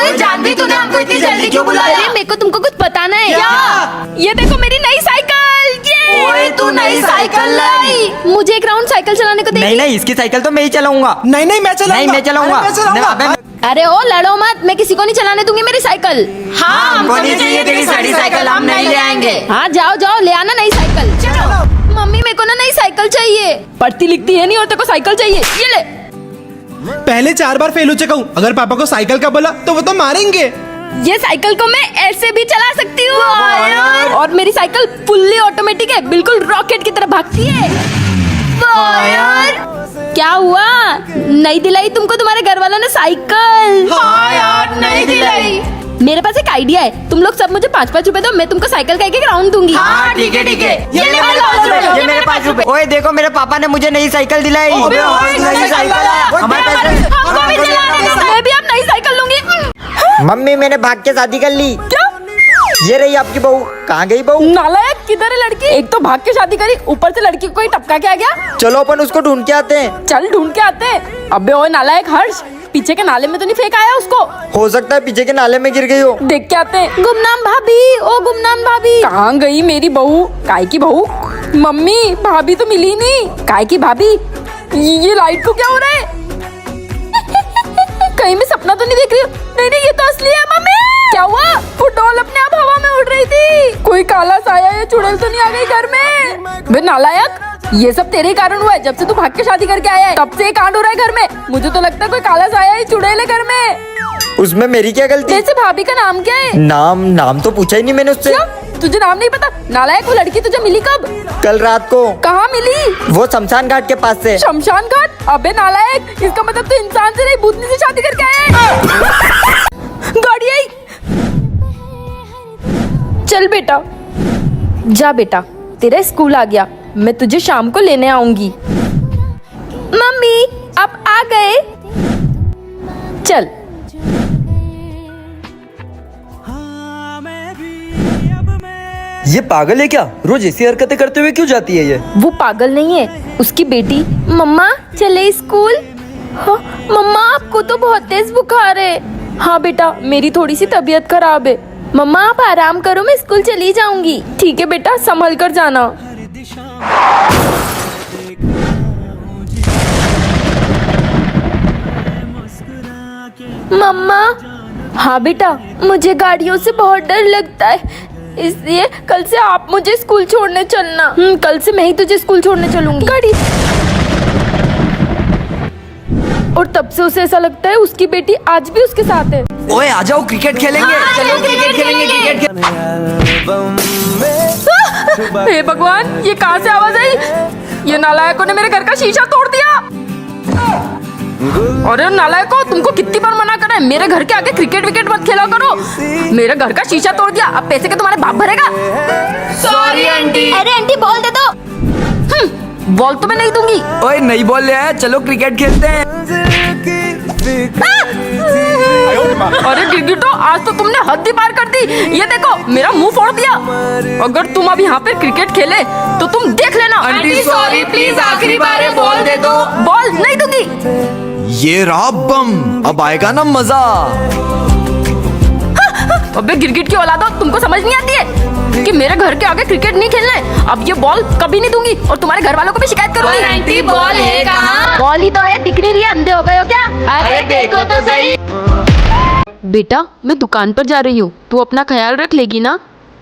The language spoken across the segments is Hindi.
अरे जानवी, तूने हमको इतनी जल्दी क्यों बुलाया? अरे मेरे को तुमको कुछ बताना है। क्या? ये देखो मेरी नई साइकिल। ये ओए तू नई साइकिल लाई? मुझे एक राउंड साइकिल चलाने को देगी? नहीं इसकी साइकिल तो मैं ही चलाऊंगा। नहीं मैं चलाऊंगा। नहीं मैं चलाऊंगा। अरे, मैं चलाऊंगा। अरे ओ लड़ो मत, मैं किसी को नहीं चलाने दूंगी मेरी साइकिल। हाँ हमको नहीं चाहिए तेरी साड़ी साइकिल, हम नहीं ले आएंगे। हाँ जाओ जाओ ले आना नई साइकिल। मम्मी मेरे को ना नई साइकिल चाहिए। पढ़ती लिखती है नहीं और तेरे को साइकिल चाहिए, ये ले। पहले 4 बार फेल हो चुका हूँ, अगर पापा को साइकिल का बोला तो वो तो मारेंगे। ये साइकिल को मैं ऐसे भी चला सकती हूँ और मेरी साइकिल फुल्ली ऑटोमेटिक है, बिल्कुल रॉकेट की तरह भागती है। क्या हुआ, नहीं दिलाई तुमको तुम्हारे घर वालों ने साइकिल? हाँ यार नहीं दिलाई। मेरे पास एक आइडिया है, तुम लोग सब मुझे 5-5 रुपए दो, मैं तुमको साइकिल का एक राउंड दूंगी। हाँ ठीक है। ये मेरे 5 रुपए। ओए देखो मेरे पापा ने मुझे नई साइकिल दिलाई। नई साइकिल है। हमारे पैसे। हमको भी दिलाने दो, मैं भी अब नई साइकिल लूंगी। मम्मी मैंने भाग के शादी कर ली। क्या? ये रही आपकी बहू। कहाँ गई बहू? नालायक, किधर है लड़की? एक तो भाग के शादी करी, ऊपर से लड़की को कोई टपका के आ गया। चलो अपन उसको ढूंढ के आते हैं। चल ढूंढ के आते हैं। अबे ओए नालायक हर्ष, पीछे के नाले में तो नहीं फेंक आया उसको? हो सकता है पीछे के नाले में गिर गई हो। देख के आते हैं। गुमनाम भाभी, ओ गुमनाम भाभी, कहाँ गई मेरी बहू? काय की बहू? मम्मी भाभी तो मिली नहीं। काय की भाभी? ये लाइट को क्या हो रहा है? कहीं मैं सपना तो नहीं देख रही हूँ? नहीं ये तो असली है। मम्मी क्या हुआ? वो डॉल अपने आप हवा में उड़ रही थी। कोई काला साया या चुड़ैल तो नहीं आ गई घर में? वे नालायक, ये सब तेरे ही कारण हुआ है। जब से तू भाग के शादी करके आया है तब से कांड हो रहा है घर में। मुझे तो लगता है कोई काला साया या चुड़ैल है घर में। उसमें मेरी क्या गलती? जैसे भाभी का नाम क्या है? नाम तो पूछा ही नहीं मैंने उससे। क्या? तुझे नाम नहीं पता? नालायक, वो लड़की तुझे मिली कब? कल रात को। कहाँ मिली? वो शमशान घाट के पास से। शमशान घाट? अबे नालायक, इसका मतलब तो इंसान से नहीं भूतनी से शादी करके आया है। गाड़ी आई। चल बेटा, जा बेटा, तेरा स्कूल आ गया, मैं तुझे शाम को लेने आऊंगी। मम्मी आप आ गए? चल। ये पागल है क्या? रोज ऐसी हरकतें करते हुए क्यों जाती है ये? वो पागल नहीं है, उसकी बेटी। मम्मा चले स्कूल? हाँ मम्मा आपको तो बहुत तेज बुखार है। हाँ बेटा मेरी थोड़ी सी तबीयत खराब है। मम्मा आप आराम करो, मैं स्कूल चली जाऊंगी। ठीक है बेटा, संभल कर जाना। मम्मा। हाँ बेटा, मुझे गाड़ियों से बहुत डर लगता है, इसलिए कल से आप मुझे स्कूल छोड़ने चलना। कल से मैं ही तुझे स्कूल छोड़ने चलूंगी। गाड़ी। और तब से उसे ऐसा लगता है उसकी बेटी आज भी उसके साथ है। ओए आ जाओ क्रिकेट खेलेंगे। चलो क्रिकेट खेलेंगे। हे भगवान, ये कहाँ से आवाज आई? ये नालायकों ने मेरे घर का शीशा तोड़ दिया। अरे नालायकों, तुमको कितनी बार मना करा है, मेरे घर के आगे क्रिकेट विकेट मत खेला करो। मेरे घर का शीशा तोड़ दिया, अब पैसे के तुम्हारे बाप भरेगा। Sorry aunty. अरे आंटी बॉल दे दो। बॉल तो मैं नहीं दूंगी। ओए नहीं बोल रहे हैं, चलो क्रिकेट खेलते हैं। अरे गिरगिटो, आज तो तुमने हद ही पार कर दी। ये देखो मेरा मुंह फोड़ दिया। अगर तुम अब यहाँ पे क्रिकेट खेले तो तुम देख लेना। आंटी सॉरी, प्लीज आखिरी बार है, बॉल दे दो। बॉल नहीं दूंगी। ये रहा बम, अब आएगा ना मजा। अबे गिरगिट की औलादो, तुमको समझ नहीं आती है कि मेरे घर के आगे क्रिकेट नहीं खेलना है। अब ये बॉल कभी नहीं दूंगी और तुम्हारे घर वालों को भी शिकायत करूंगी। आंटी बॉल है कहाँ? बॉल ही तो है, दिख नहीं रही है, अंधे हो गए हो क्या? अरे देखो तो सही। बेटा मैं दुकान पर जा रही हूँ, तू अपना ख्याल रख लेगी ना?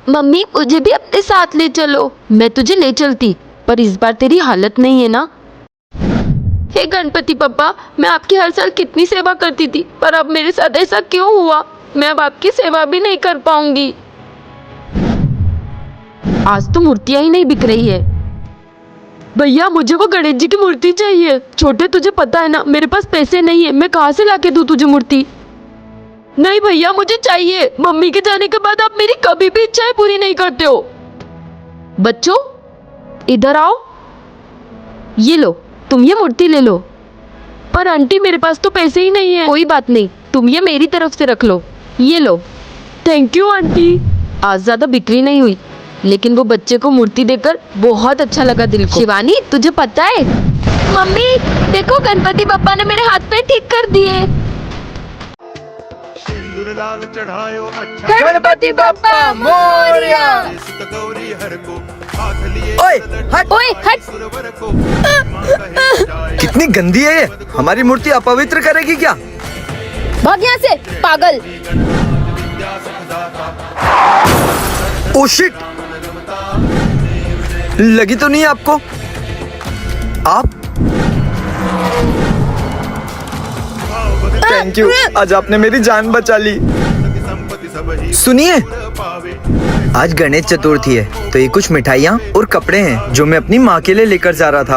मम्मी मुझे भी अपने साथ ले चलो। मैं तुझे ले चलती, पर इस बार तेरी हालत नहीं है ना। हे गणपति पप्पा, मैं आपकी हर साल कितनी सेवा करती थी, पर अब मेरे साथ ऐसा क्यों हुआ? मैं अब आपकी सेवा भी नहीं कर पाऊंगी। आज तो मूर्तियां ही नहीं बिक रही है। भैया मुझे वो गणेश जी की मूर्ति चाहिए। छोटे तुझे पता है ना मेरे पास पैसे नहीं है, मैं कहाँ से लाके दूं तुझे मूर्ति? नहीं भैया मुझे चाहिए। मम्मी के जाने के बाद आप मेरी कभी भी इच्छाएं पूरी नहीं करते हो। बच्चों इधर आओ, ये लो तुम ये मूर्ति ले लो। पर आंटी मेरे पास तो पैसे ही नहीं है। कोई बात नहीं, तुम ये मेरी तरफ से रख लो, ये लो। Thank you aunty. आज ज्यादा बिक्री नहीं हुई, लेकिन वो बच्चे को मूर्ति देकर बहुत अच्छा लगा दिल को। शिवानी तुझे पता है, मम्मी देखो गणपति बप्पा ने मेरे हाथ पैर ठीक कर दिए। गणपति बप्पा मोरया। ओए हट। ओए हट। कितनी गंदी है ये, हमारी मूर्ति अपवित्र करेगी क्या? भाग यहाँ से पागल। ओ शिट, लगी तो नहीं है आपको? आप थैंक यू, आज आपने मेरी जान बचा ली। सुनिए, आज गणेश चतुर्थी है तो ये कुछ मिठाइयाँ और कपड़े हैं जो मैं अपनी माँ के लिए लेकर जा रहा था।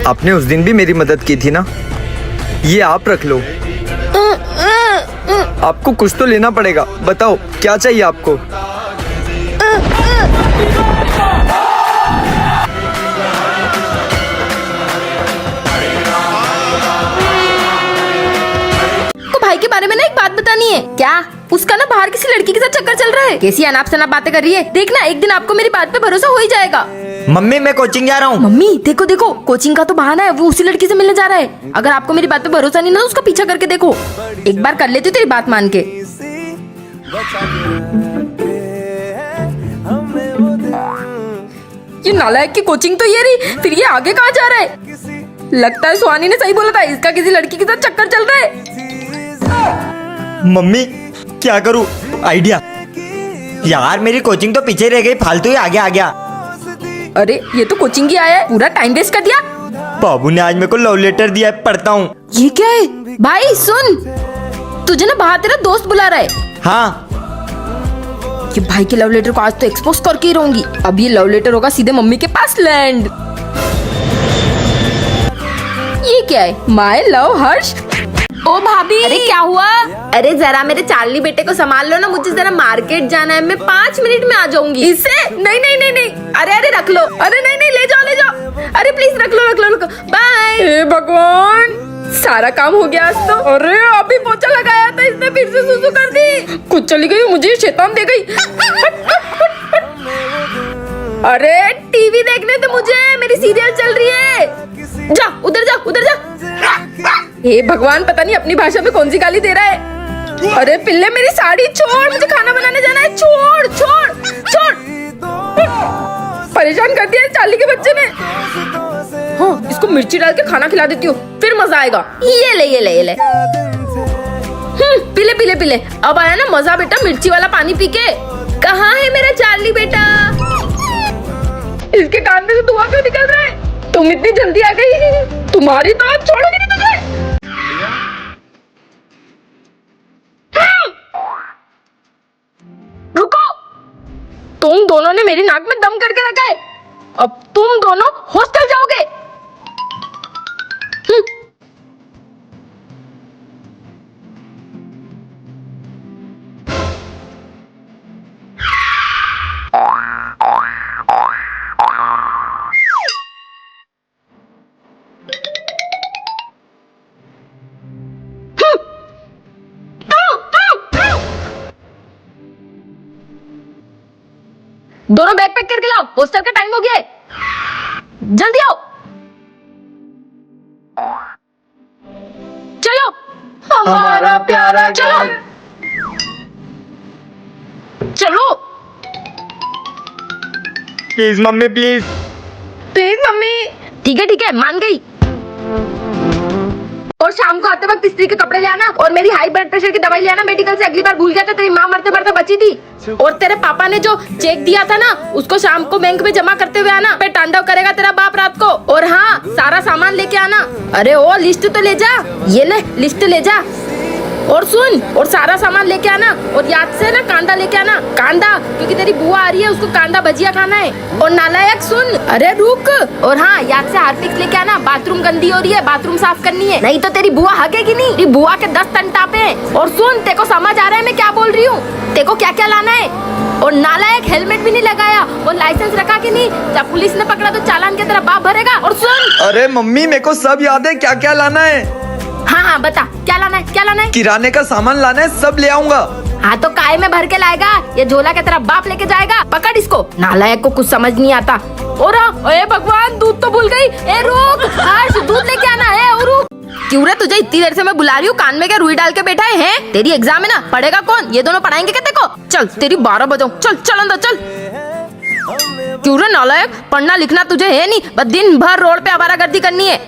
आपने उस दिन भी मेरी मदद की थी ना, ये आप रख लो। आपको कुछ तो लेना पड़ेगा, बताओ क्या चाहिए आपको? भाई के बारे में ना एक बात बतानी है। क्या? उसका ना बाहर किसी लड़की के साथ चक्कर चल रहा है। कैसी अनाप शनाप बातें कर रही है। देखना एक दिन आपको मेरी बात पे भरोसा हो ही जाएगा। मम्मी मैं कोचिंग जा रहा हूँ। मम्मी देखो देखो, कोचिंग का तो बहाना है, वो उसी लड़की से मिलने जा रहा है। अगर आपको मेरी बात पे भरोसा नहीं ना, उसका पीछा करके देखो। एक बार कर लेती हूँ तेरी बात मान के। ये नालायक की कोचिंग तो ये रही, फिर ये आगे कहाँ जा रहा है? लगता है सुहानी ने सही बोला था, इसका किसी लड़की के साथ चक्कर चल रहा है। मम्मी क्या करूँ? आइडिया। यार मेरी कोचिंग तो पीछे रह गई, फालतू ही आगे आ गया। अरे ये तो कोचिंग ही आया है, पूरा टाइम वेस्ट कर दिया। बाबू ने आज मेरे को लव लेटर दिया है, पढ़ता हूँ। ये क्या है? भाई सुन, तुझे ना बाहर तेरा दोस्त बुला रहा है। हाँ ये भाई के लव लेटर को आज तो एक्सपोज करके ही रहूंगी। अब ये लव लेटर होगा सीधे मम्मी के पास लैंड। ये क्या है? माय लव हर्ष। ओ भाभी, अरे क्या हुआ? अरे जरा मेरे चार्ली बेटे को संभाल लो ना, मुझे जरा मार्केट जाना है, मैं 5 मिनट में आ जाऊंगी। इससे नहीं नहीं नहीं नहीं, अरे अरे रख लो, अरे नहीं नहीं ले जाओ ले जाओ, अरे प्लीज रख लो रख लो रख लो, बाय। हे भगवान, सारा काम हो गया आज तो। अरे अभी पोछा लगाया था, इसने फिर से सुसु कर दी। कुछ चली गई मुझे, शैतान दे गई। अरे टीवी देखने दे मुझे, मेरी सीरियल चल रही है। जा उधर जा उधर जा। हे भगवान, पता नहीं अपनी भाषा में कौन सी गाली दे रहा है। अरे पिल्ले मेरी साड़ी छोड़, मुझे खाना बनाने जाना है। छोड़ छोड़ छोड़, परेशान कर दिया चार्ली के बच्चे ने। हाँ, इसको मिर्ची डाल के खाना खिला देती हूँ, फिर मजा आएगा। ये ले ये ले ये ले। पीले पीले पीले, अब आया ना मजा बेटा मिर्ची वाला पानी पी के। कहाँ है मेरा चार्ली बेटा? इसके कान में से धुआं क्यों निकल रहा है? तुम इतनी जल्दी आ गई, तुम्हारी तो आज छोड़ोगी नहीं तुझे। रुको, तुम दोनों ने मेरी नाक में दम करके रखा है, अब तुम दोनों हॉस्टल जाओगे। दोनों बैग पैक करके लाओ, हॉस्टल का टाइम हो गया है, जल्दी आओ। चलो हमारा प्यारा, चलो चलो। Please mummy please. Please mummy. ठीक है मान गई। और शाम को आते वक्त स्त्री के कपड़े ले आना, और मेरी हाई ब्लड प्रेशर की दवाई ले आना मेडिकल से। अगली बार भूल गया था, तेरी माँ मरते मरते बची थी। और तेरे पापा ने जो चेक दिया था ना, उसको शाम को बैंक में जमा करते हुए आना, पे तांडव करेगा तेरा बाप रात को। और हाँ, सारा सामान लेके आना। अरे ओ लिस्ट तो ले जा, ये ले लिस्ट ले जा। और सुन, और सारा सामान लेके आना, और याद से ना कांदा लेके आना, कांदा, क्योंकि तेरी बुआ आ रही है, उसको कांदा भजिया खाना है। और नालायक सुन, अरे रुक, और हाँ याद से हार्पिक्स लेके आना, बाथरूम गंदी हो रही है, बाथरूम साफ करनी है, नहीं तो तेरी बुआ हगेगी नहीं। तेरी बुआ के 10 तन टापे हैं। और सुन, तेको समझ आ रहा है मैं क्या बोल रही हूँ? तेको क्या क्या लाना है? और नालायक हेलमेट भी नहीं लगाया, और लाइसेंस रखा कि नहीं, जब पुलिस ने पकड़ा तो चालान के तेरा बाप भरेगा। और सुन, अरे मम्मी मेरे को सब याद है, क्या क्या लाना है। हाँ बता क्या लाना है, क्या लाना है? किराने का सामान लाना है, सब ले आऊंगा। हाँ तो काय में भर के लाएगा, ये झोला के तेरा बाप लेके जाएगा। पकड़ इसको, नालायक को कुछ समझ नहीं आता। और ए भगवान, दूध तो भूल गई। ए रुक हर्ष, दूध लेके आना है। और रुक, क्यों रे, तुझे इतनी देर से मैं बुला रही हूँ, कान में क्या रुई डाल के बैठा है? तेरी एग्जाम है ना, पढ़ेगा कौन? ये दोनों पढ़ाएंगे क्या तेको? चल तेरी 12 बजाऊं, चल चल अंदर चल। क्यों रे नालायक, पढ़ना लिखना तुझे है नहीं, बस दिन भर रोड पे आवारागर्दी करनी है।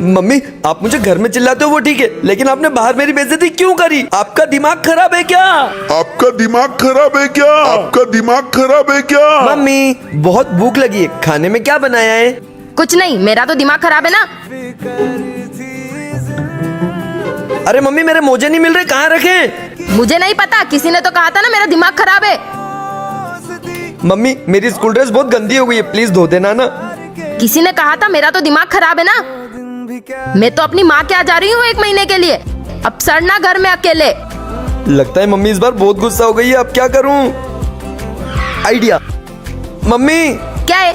मम्मी आप मुझे घर में चिल्लाते हो वो ठीक है, लेकिन आपने बाहर मेरी बेइज्जती क्यों करी? आपका दिमाग खराब है क्या? आपका दिमाग खराब है क्या? आपका दिमाग खराब है क्या? मम्मी बहुत भूख लगी है, खाने में क्या बनाया है? कुछ नहीं, मेरा तो दिमाग खराब है ना। अरे मम्मी मेरे मोजे नहीं मिल रहे, कहाँ रखे? मुझे नहीं पता, किसी ने तो कहा था ना मेरा दिमाग खराब है। मम्मी मेरी स्कूल ड्रेस बहुत गंदी हो गई है, प्लीज धो देना ना। किसी ने कहा था मेरा तो दिमाग खराब है ना। मैं तो अपनी माँ के यहाँ जा रही हूँ 1 महीने के लिए, अब सड़ना घर में अकेले। लगता है मम्मी इस बार बहुत गुस्सा हो गई है, अब क्या करूं? आइडिया। मम्मी क्या है?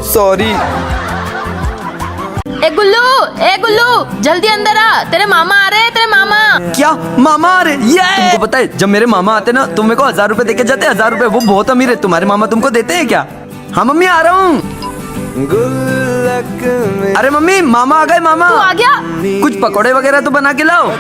सॉरी। ए गुल्लू जल्दी अंदर आ, तेरे मामा आ रहे हैं, तेरे मामा। क्या मामा आ रहे? ये तुमको पता है जब मेरे मामा आते ना तो मेरे को 1000 रुपए देके जाते। 1000 रुपए, वो बहुत अमीर है। तुम्हारे मामा तुमको देते हैं क्या? हाँ मम्मी आ रहा हूँ। अरे मम्मी मामा आ गए। मामा तू आ गया? कुछ पकोड़े वगैरह तो बना के लाओ।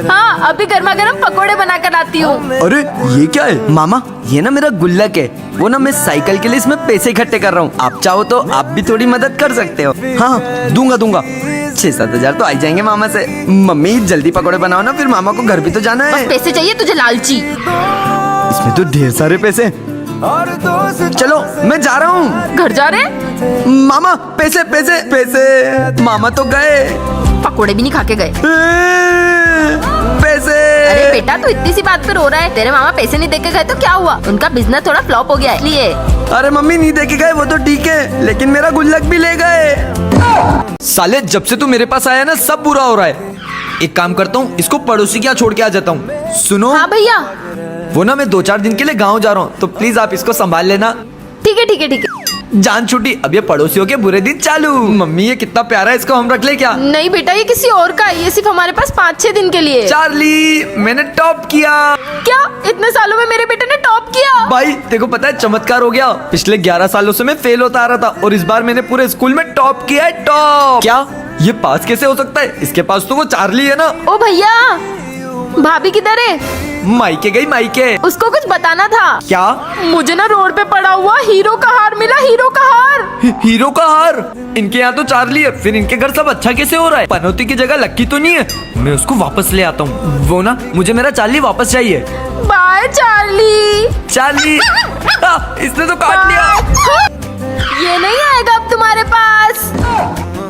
हाँ अभी गर्मा गर्म पकोड़े बना कर लाती हूँ। अरे ये क्या है? मामा ये ना मेरा गुल्लक है, वो ना मैं साइकिल के लिए इसमें पैसे इकट्ठे कर रहा हूँ। आप चाहो तो आप भी थोड़ी मदद कर सकते हो। हाँ दूंगा 6-7 हजार तो आ जाएंगे मामा से। मम्मी जल्दी पकोड़े बनाओ ना, फिर मामा को घर भी तो जाना है। बस पैसे चाहिए तुझे लालची। इसमें तो ढेर सारे पैसे। चलो मैं जा रहा हूँ। घर जा रहे? मामा पैसे पैसे पैसे। मामा तो गए, पकोड़े भी नहीं खा के गए। पैसे। अरे बेटा तू इतनी सी बात पे रो रहा है, तेरे मामा पैसे नहीं देके गए तो क्या हुआ? उनका बिजनेस थोड़ा फ्लॉप हो गया है इसलिए। अरे मम्मी नहीं देके गए वो तो ठीक है, लेकिन मेरा गुल्लक भी ले गए। साले जब से तू मेरे पास आया ना सब बुरा हो रहा है। एक काम करता हूँ, इसको पड़ोसी के यहाँ छोड़ के आ जाता हूँ। सुनो। हाँ भैया। वो ना मैं 2-4 दिन के लिए गाँव जा रहा हूँ, तो प्लीज आप इसको संभाल लेना। ठीक है। जान छुट्टी, अब ये पड़ोसियों के बुरे दिन चालू। मम्मी ये कितना प्यारा है, इसको हम रख ले क्या? नहीं बेटा ये किसी और का है, ये सिर्फ हमारे पास 5-6 दिन के लिए। चार्ली मैंने टॉप किया। क्या इतने सालों में मेरे बेटे ने टॉप किया? भाई तेको पता है चमत्कार हो गया। पिछले 11 सालों से मैं फेल होता आ रहा था और इस बार मैंने पूरे स्कूल में टॉप किया है। टॉप। क्या ये पास कैसे हो सकता है? इसके पास तो वो चार्ली है ना। ओ भैया भाभी किधर है? मायके गई मायके। उसको कुछ बताना था। क्या? मुझे ना रोड पे पड़ा हुआ हीरो का हार मिला, हीरो का हार। हीरो का हार? इनके यहाँ तो चार्ली है, फिर इनके घर सब अच्छा कैसे हो रहा है? पनौती की जगह लक्की तो नहीं है? मैं उसको वापस ले आता हूँ। वो ना मुझे मेरा चार्ली वापस चाहिए। Bye Charlie. चार्ली इसने तो काट लिया। ये नहीं आएगा अब तुम्हारे पास।